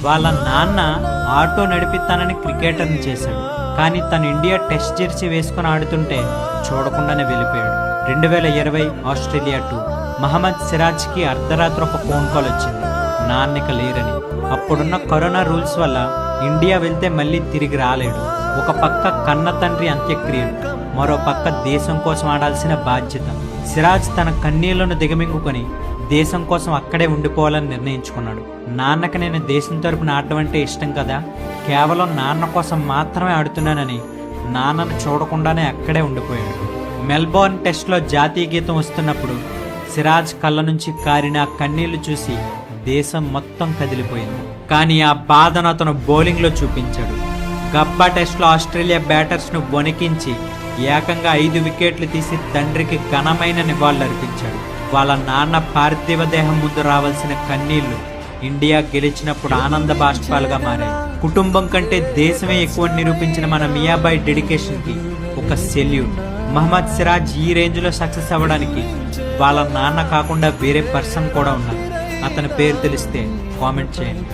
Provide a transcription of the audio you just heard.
వాళ్ళ నాన్న ఆటో నడిపిస్తానని క్రికెటర్ని చేశాడు, కానీ తను ఇండియా టెస్ట్ జెర్సీ వేసుకుని ఆడుతుంటే చూడకుండానే వెళ్ళిపోయాడు. 2020 ఆస్ట్రేలియా టూర్. మహమ్మద్ సిరాజ్కి అర్ధరాత్రి ఒక ఫోన్ కాల్ వచ్చింది, నాన్నక లేరని. అప్పుడున్న కరోనా రూల్స్ వల్ల ఇండియా వెళ్తే మళ్ళీ తిరిగి రాలేడు. ఒక పక్క కన్న తండ్రి అంత్యక్రియలు, మరో పక్క దేశం కోసం ఆడాల్సిన బాధ్యత. సిరాజ్ తన కన్నీళ్లను దిగమింగుకొని దేశం కోసం అక్కడే ఉండిపోవాలని నిర్ణయించుకున్నాడు. నాన్నకి నేను దేశం తరపున ఆడటం అంటే ఇష్టం కదా, కేవలం నాన్న కోసం మాత్రమే ఆడుతున్నానని నాన్నను చూడకుండానే అక్కడే ఉండిపోయాడు. మెల్బోర్న్ టెస్ట్లో జాతీయ గీతం వస్తున్నప్పుడు సిరాజ్ కళ్ళ నుంచి కారిన కన్నీళ్లు చూసి దేశం మొత్తం కదిలిపోయింది. కానీ ఆ బాధను అతను బౌలింగ్లో చూపించాడు. గబ్బా టెస్ట్లో ఆస్ట్రేలియా బ్యాటర్స్ను వణికించి ఏకంగా 5 వికెట్లు తీసి తండ్రికి ఘనమైన నివాళులర్పించాడు. వాళ్ళ నాన్న పార్థివ దేహం ముందు రావాల్సిన కన్నీళ్లు ఇండియా గెలిచినప్పుడు ఆనంద బాష్పాలుగా మారాయి. కుటుంబం కంటే దేశమే ఎక్కువ నిరూపించిన మన మియాబాయ్ డెడికేషన్కి ఒక సెల్యూట్. మహమ్మద్ సిరాజ్ ఈ రేంజ్లో సక్సెస్ అవ్వడానికి వాళ్ళ నాన్న కాకుండా వేరే పర్సన్ కూడా ఉన్నారు. అతని పేరు తెలిస్తే కామెంట్ చేయండి.